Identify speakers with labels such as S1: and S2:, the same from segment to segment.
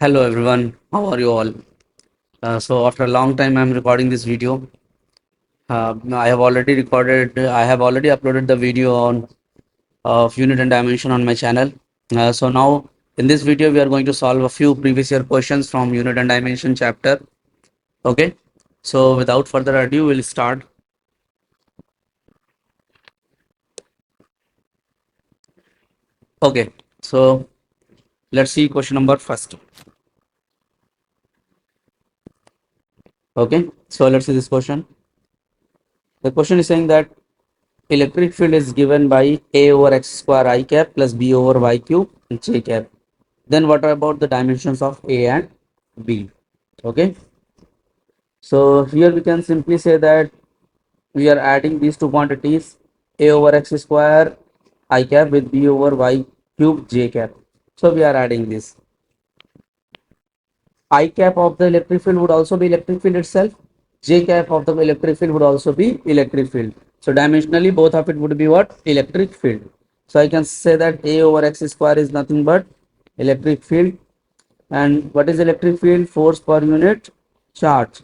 S1: Hello everyone, how are you all? So after a long time, I'm recording this video. I have already uploaded the video on of unit and dimension on my channel. So now in this video, we are going to solve a few previous year questions from unit and dimension chapter. Okay. So without further ado, we'll start. Okay. So let's see question number first. Okay. So let's see this question. The question is saying that electric field is given by A over x square I cap plus B over y cube j cap. Then what about the dimensions of A and B? Okay. So here we can simply say that we are adding these two quantities A over x square I cap with B over y cube j cap. So we are adding this. I cap of the electric field would also be electric field itself. J cap of the electric field would also be electric field. So dimensionally both of it would be what? Electric field. So I can say that A over x square is nothing but electric field. And what is electric field? Force per unit charge.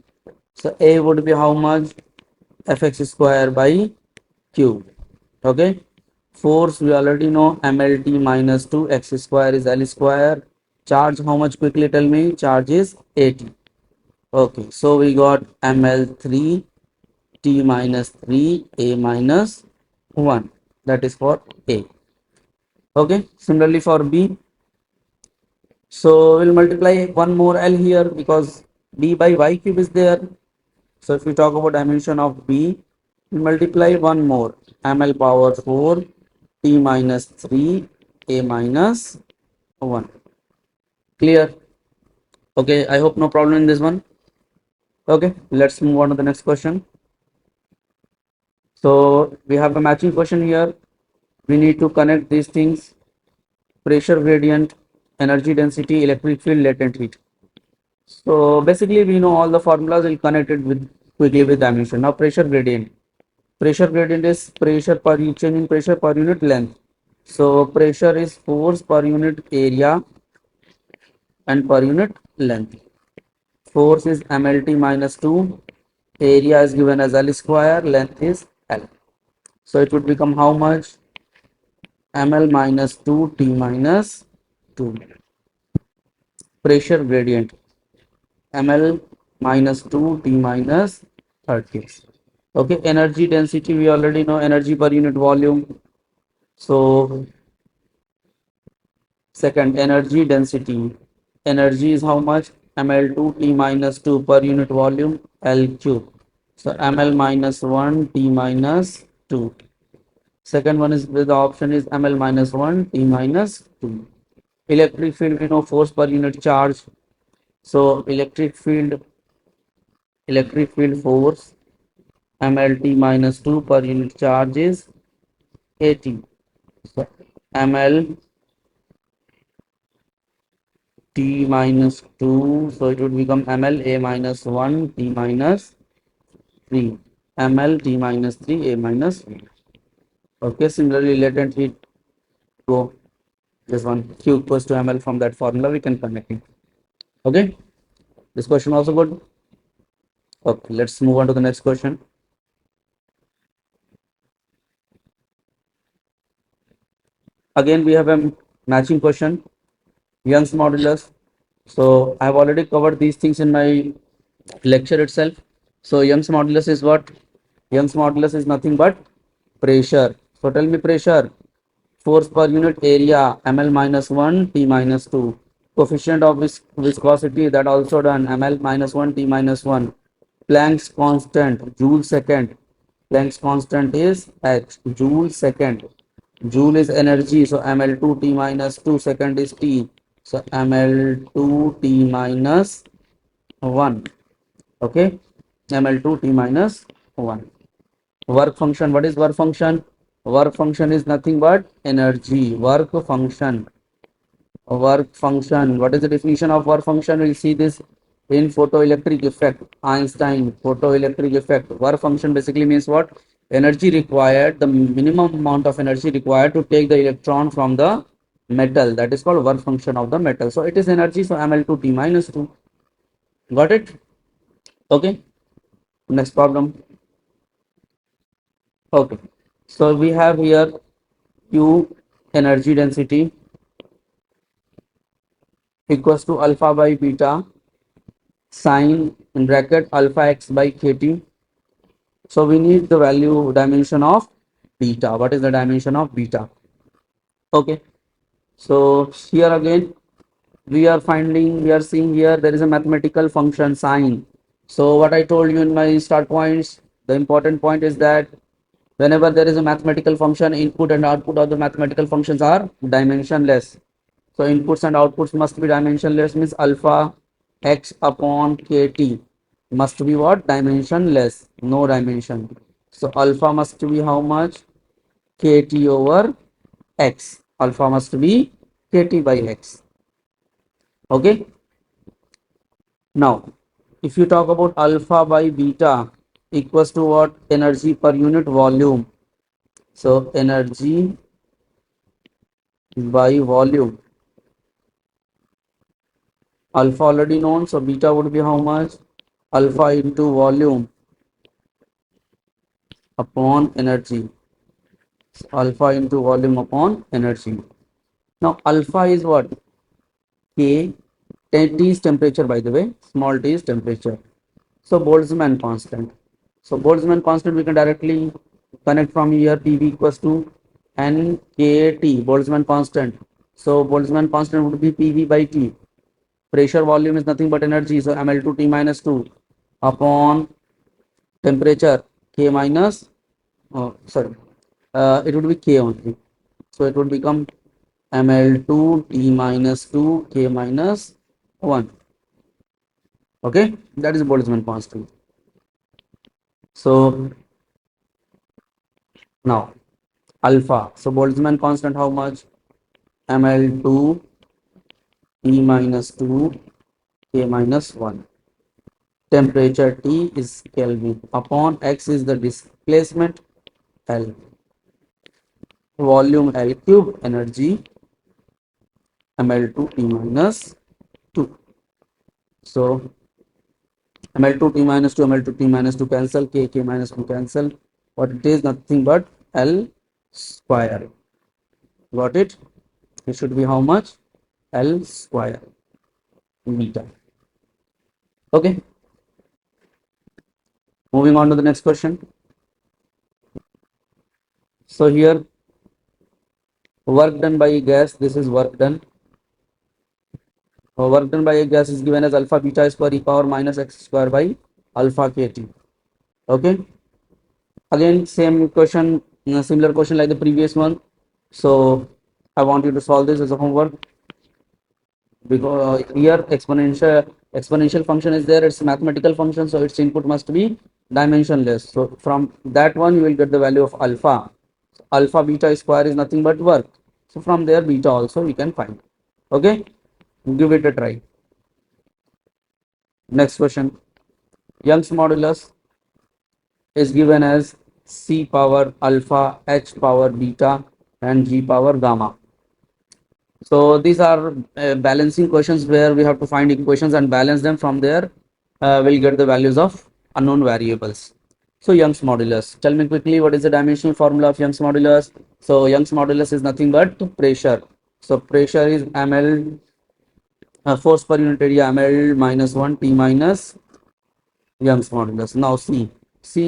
S1: So A would be how much? Fx square by cube. Okay. Force we already know mlt minus 2 x square is l square. Charge how much? Quickly tell me. Charge is 80. Okay. So we got ml3 t minus 3 a minus 1. That is for A. Okay. Similarly for B. So we'll multiply one more L here because B by Y cube is there. So if we talk about dimension of B, we multiply one more ml power 4 t minus 3 a minus 1. Clear? Okay, I hope no problem in this one. Okay, let's move on to the next question. So we have a matching question here. We need to connect these things: pressure gradient, energy density, electric field, latent heat. So basically we know all the formulas. Will connect it with quickly with dimension. Now pressure gradient. Pressure gradient is pressure per change in pressure per unit length. So pressure is force per unit area and per unit length. Force is mlt minus 2. Area is given as L square. Length is L. So it would become how much? ml minus 2 t minus 2. Pressure gradient ml minus 2 t minus 30. Okay, energy density we already know, energy per unit volume. So second, energy density. Energy is how much? ml2 t minus 2 per unit volume L cube. So ml minus 1 t minus 2. Second one is with the option is ml minus 1 t minus 2. Electric field we know force per unit charge. So electric field force mlt minus 2 per unit charge is 80. So ml t minus 2, so it would become ml a minus 1 t minus 3, ml t minus 3 a minus 1. Okay, similarly latent heat, go this one q equals to ml. From that formula we can connect it. Okay, this question also good. Okay, let's move on to the next question. Again we have a matching question, Young's modulus. So I have already covered these things in my lecture itself. So Young's modulus is what? Young's modulus is nothing but pressure. So tell me pressure. Force per unit area ml minus 1 t minus 2. Coefficient of viscosity, that also done, ml minus 1 t minus 1. Planck's constant joule second. Planck's constant is h, joule second. Joule is energy, so ml2 t minus 2, second is t. So ml2 t minus 1. Okay, ml2 t minus 1. Work function, what is work function? Work function is nothing but energy. Work function. What is the definition of work function? We'll see this in photoelectric effect. Einstein photoelectric effect. Work function basically means what? Energy required, the minimum amount of energy required to take the electron from the metal. That is called work function of the metal. So it is energy. So ml2t minus 2. Got it? Okay. Next problem. Okay. So we have here Q energy density equals to alpha by beta sine in bracket alpha x by kt. So we need the value dimension of beta. What is the dimension of beta? Okay. So here again we are seeing here there is a mathematical function sine. So what I told you in my start points, the important point is that whenever there is a mathematical function, input and output of the mathematical functions are dimensionless. So inputs and outputs must be dimensionless, means alpha x upon kt must be what? Dimensionless, no dimension. So alpha must be how much? Kt over x. Alpha must be kt by x. Okay. Now, if you talk about alpha by beta equals to what? Energy per unit volume. So energy by volume. Alpha already known, so beta would be how much? Alpha into volume upon energy. So alpha into volume upon energy. Now alpha is what? K. T is temperature, by the way. Small t is temperature. So Boltzmann constant. So Boltzmann constant we can directly connect from here. PV equals to NKT. Boltzmann constant. So Boltzmann constant would be PV by T. Pressure volume is nothing but energy. So ml2t minus 2 upon temperature K minus, sorry, it would be K only. So it would become ml2 t minus 2 K minus 1. Okay, that is Boltzmann constant. So now alpha. So Boltzmann constant how much? ml2 t minus 2 K minus 1. Temperature T is Kelvin upon X is the displacement L. Volume L cube, energy ml2 t minus 2. So ml2 t minus 2, ml2 t minus 2 cancel, k minus 2 cancel. What it is? Nothing but L square. Got it? It should be how much? L square meter. Okay. Moving on to the next question. So here work done by a gas. This is work done. Work done by a gas is given as alpha beta square e power minus x square by alpha kt. Okay. Again, same question, similar question like the previous one. So I want you to solve this as a homework, because here exponential function is there. It's a mathematical function, so its input must be dimensionless. So from that one you will get the value of alpha. So alpha beta square is nothing but work. So from there beta also we can find. Okay, give it a try. Next question. Young's modulus is given as c power alpha, h power beta, and g power gamma. So these are balancing questions where we have to find equations and balance them. From there we'll get the values of unknown variables. So Young's modulus, tell me quickly what is the dimensional formula of Young's modulus. So Young's modulus is nothing but pressure. So pressure is ml, force per unit area, ml minus 1 t minus Young's modulus. Now c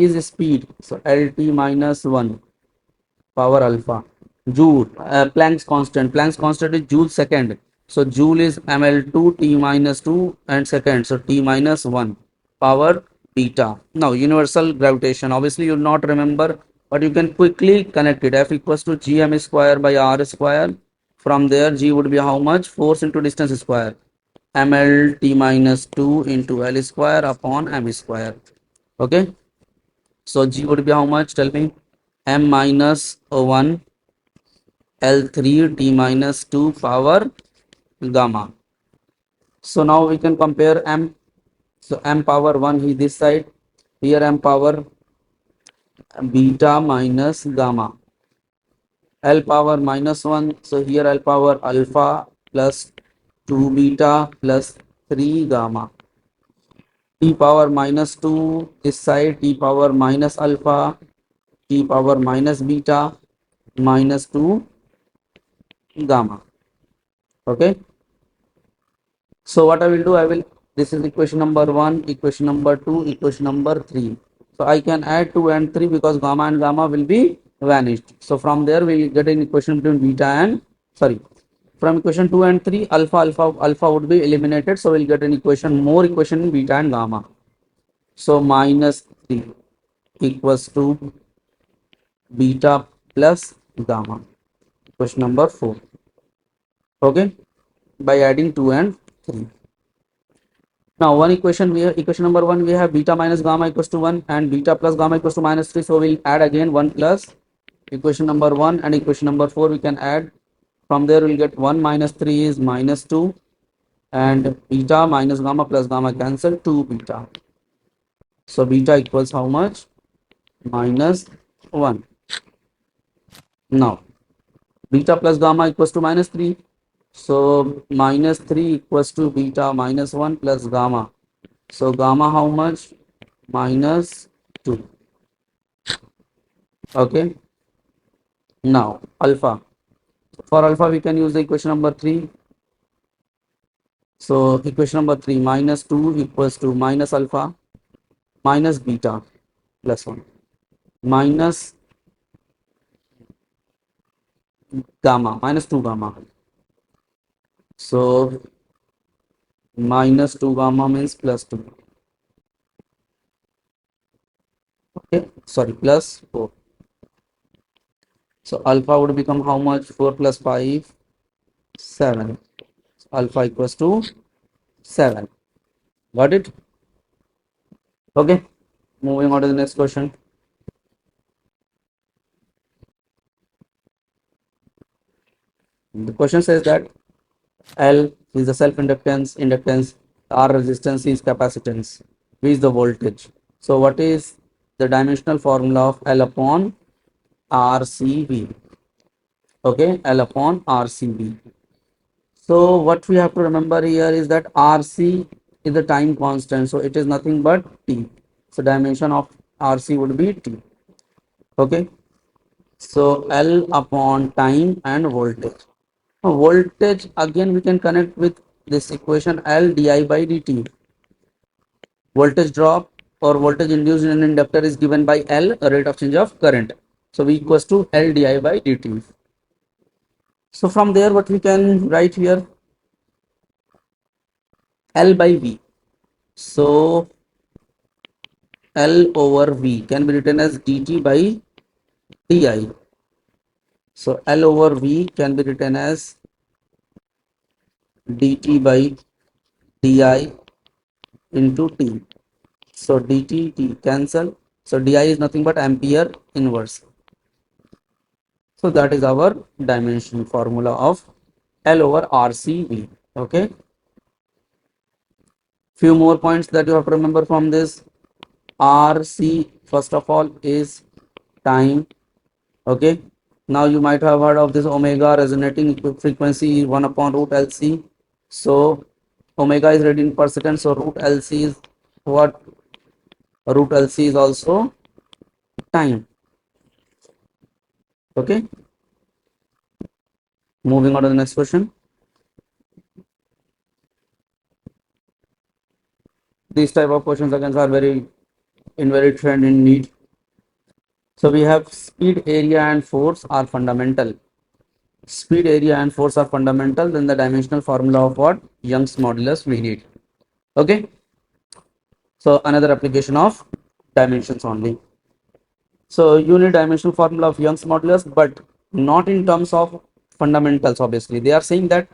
S1: is speed, so lt minus 1 power alpha. Joule, Planck's constant is joule second. So joule is ml2 t minus 2 and second. So t minus 1 power beta. Now universal gravitation. Obviously you will not remember, but you can quickly connect it. F equals to gm square by r square. From there g would be how much? Force into distance square. ml t minus 2 into l square upon m square. Okay. So g would be how much? Tell me. M minus 1 L3 t minus 2 power gamma. So now we can compare m. So m power 1 is this side. Here m power beta minus gamma. L power minus 1. So here L power alpha plus 2 beta plus 3 gamma. T power minus 2 this side, T power minus alpha, T power minus beta minus 2 gamma. Okay. So what I will do, this is equation number 1, equation number 2, equation number 3. So I can add 2 and 3 because gamma and gamma will be vanished. So from there we will get an equation between beta and, sorry, from equation 2 and 3, alpha would be eliminated. So we'll get an equation, more equation in beta and gamma. So minus 3 equals to beta plus gamma. Question number 4. Okay, by adding 2 and 3. Now one equation, we have equation number 1, we have beta minus gamma equals to 1 and beta plus gamma equals to minus 3. So we'll add again 1 plus equation number 1 and equation number 4 we can add. From there we'll get 1 minus 3 is minus 2 and beta minus gamma plus gamma cancel, 2 beta. So beta equals how much? Minus 1. Now beta plus gamma equals to minus 3. So minus 3 equals to beta minus 1 plus gamma. So gamma how much? Minus 2. Okay. Now alpha. For alpha we can use the equation number 3. So equation number 3, minus 2 equals to minus alpha minus beta plus 1 minus gamma minus 2 gamma. So minus 2 gamma means plus 2. Okay, sorry, plus 4. So alpha would become how much? 4 plus 5, 7. Alpha equals to 7. Got it? Okay, moving on to the next question. The question says that L is the self-inductance, inductance, R resistance is capacitance, V is the voltage. So what is the dimensional formula of L upon RCV? Okay, L upon RCV. So what we have to remember here is that RC is the time constant, so it is nothing but T. So dimension of RC would be T. Okay, so L upon time and voltage. Now, voltage again we can connect with this equation L di by dt. Voltage drop or voltage induced in an inductor is given by L, a rate of change of current. So V equals to L di by dt. So from there what we can write here, L by V. So L over V can be written as dt by di. So L over V can be written as dt by di into T. So dt T cancel. So di is nothing but ampere inverse. So that is our dimension formula of L over RCV. Okay. Few more points that you have to remember from this. RC first of all is time. Okay. Now you might have heard of this omega resonating frequency 1 upon root LC. So omega is radian per second. So root LC is what? Root LC is also time. Okay. Moving on to the next question. These type of questions again are very trend in Neet. So we have speed, area and force are fundamental. Speed, area and force are fundamental. Then the dimensional formula of what? Young's modulus we need. Okay. So another application of dimensions only. So you need dimensional formula of Young's modulus, but not in terms of fundamentals. Obviously, they are saying that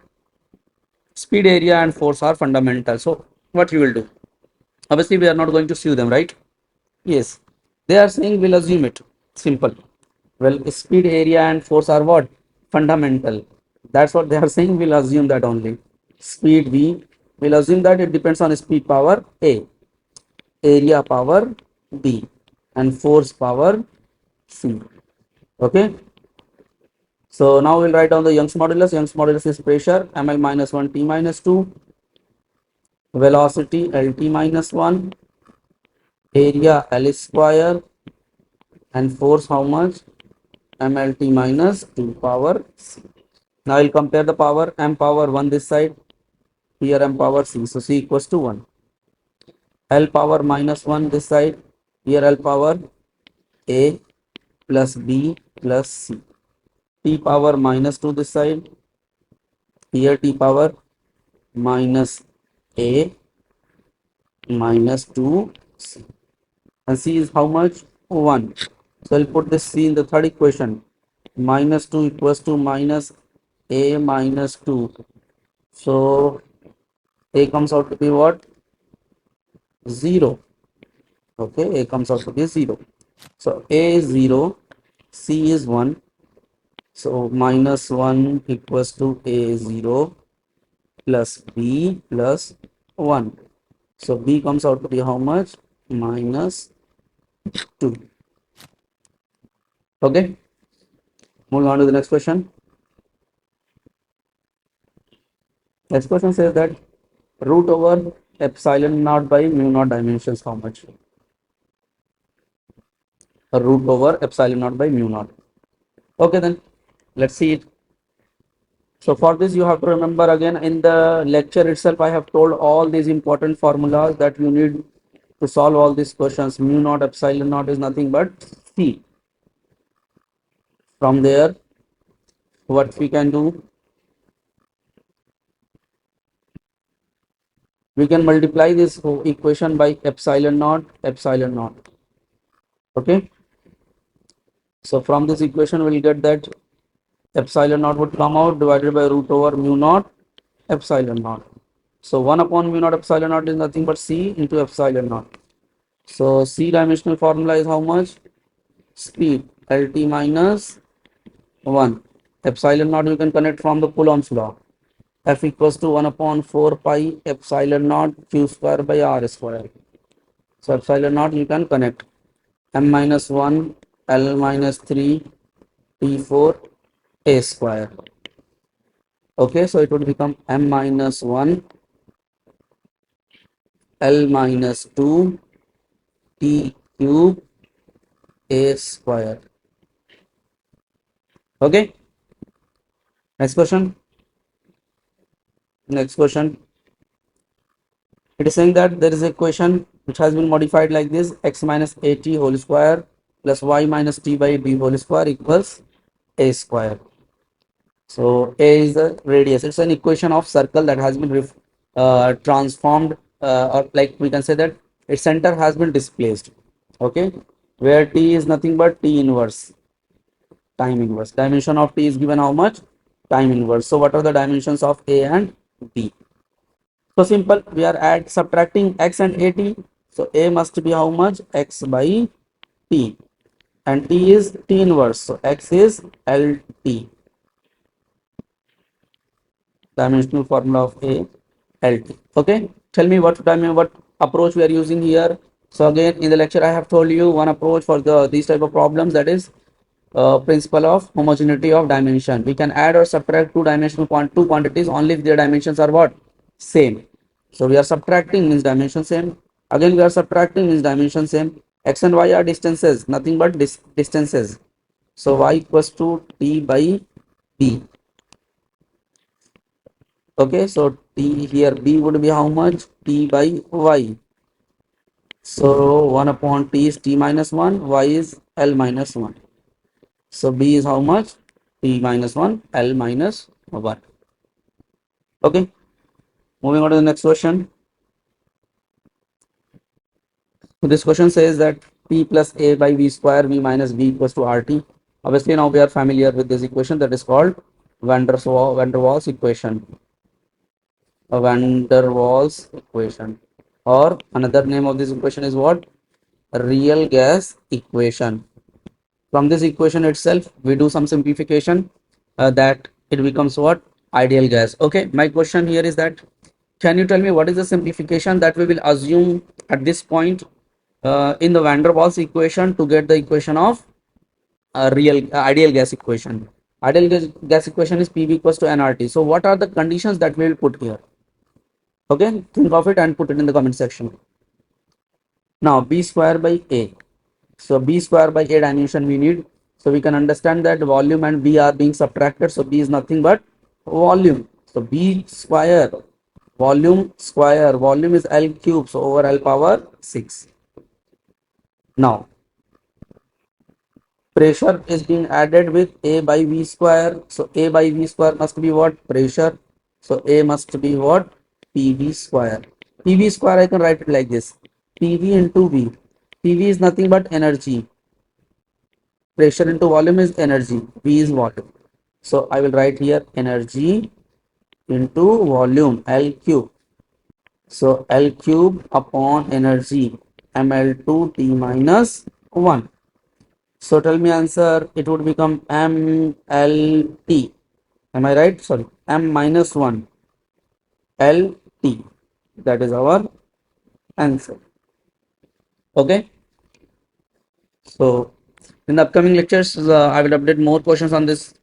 S1: speed, area and force are fundamental. So what you will do? Obviously, we are not going to sue them, right? Yes, they are saying we'll assume it. Simple. Well, speed, area, and force are what? Fundamental. That's what they are saying. We'll assume that only. Speed V. We'll assume that it depends on speed power A, area power B, and force power C. Okay. So now we'll write down the Young's modulus. Young's modulus is pressure ml minus 1 T minus 2, velocity LT minus 1, area L square, and force how much? MLT minus 2 power C. Now I'll compare the power. M power 1 this side, here M power C. So C equals to 1. L power minus 1 this side, here L power A plus B plus C. T power minus 2 this side, here T power minus A minus 2 C. And C is how much? 1. So I'll put this C in the third equation. Minus 2 equals to minus A minus 2. So A comes out to be what? 0. Okay, A comes out to be 0. So A is 0, C is 1. So minus 1 equals to A 0 plus B plus 1. So B comes out to be how much? Minus 2. Okay, moving on to the next question. Next question says that root over epsilon naught by mu naught dimensions how much? Root over epsilon naught by mu naught. Okay, then let's see it. So for this you have to remember again in the lecture itself I have told all these important formulas that you need to solve all these questions. Mu naught epsilon naught is nothing but C. From there what we can do, we can multiply this equation by epsilon naught. Okay, so from this equation we'll get that epsilon naught would come out divided by root over mu naught epsilon naught. So 1 upon mu naught epsilon naught is nothing but C into epsilon naught. So C dimensional formula is how much? Speed LT minus 1. Epsilon naught you can connect from the Coulomb's law. F equals to 1 upon 4 pi epsilon naught q square by r square. So epsilon naught you can connect. M minus 1 L minus 3 T4 A square. Okay, so it would become M minus 1 L minus 2 T cube A square. Okay, next question. Next question. It is saying that there is a equation which has been modified like this: x minus at whole square plus y minus t by b whole square equals a square. So a is the radius. It's an equation of circle that has been transformed, or like we can say that its center has been displaced. Okay, where t is nothing but t inverse, time inverse. Dimension of t is given how much? Time inverse. So what are the dimensions of a and b? So simple, we are subtracting x and at. So a must be how much? X by t, and t is t inverse. So x is LT. Dimensional formula of a LT. Okay, tell me what approach we are using here. So again in the lecture I have told you one approach for these type of problems, that is principle of homogeneity of dimension. We can add or subtract two quantities only if their dimensions are what? Same. So we are subtracting means dimension same. Again we are subtracting means dimension same. X and y are distances, nothing but distances. So y equals to t by b. Okay, so t here b would be how much? T by y. So 1 upon t is t minus 1, y is L minus 1. So b is how much? T minus 1, L minus 1. Okay, moving on to the next question. So this question says that p plus a by v square v minus b equals to rt. Obviously now we are familiar with this equation that is called van der Waals equation. A van der Waals equation, or another name of this equation is what? Real gas equation. From this equation itself we do some simplification, that it becomes what? Ideal gas. Okay, my question here is that can you tell me what is the simplification that we will assume at this point in the van der Waals equation to get the equation of real ideal gas equation? Ideal gas equation is PV equals to nRT. So what are the conditions that we will put here? Okay, think of it and put it in the comment section. Now B square by A. So B square by A dimension we need. So we can understand that volume and B are being subtracted. So B is nothing but volume. So B square, volume is L cube. So over L power 6. Now pressure is being added with A by V square. So A by V square must be what? Pressure. So A must be what? PV square. PV square I can write it like this. PV into V. PV is nothing but energy. Pressure into volume is energy. V is volume. So I will write here energy into volume L cube. So L cube upon energy ml2 T minus 1. So tell me answer, it would become MLT. Am I right? Sorry, M minus 1 LT. That is our answer. Okay. So in the upcoming lectures, I will update more questions on this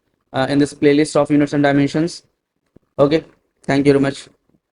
S1: in this playlist of units and dimensions. Okay. Thank you very much.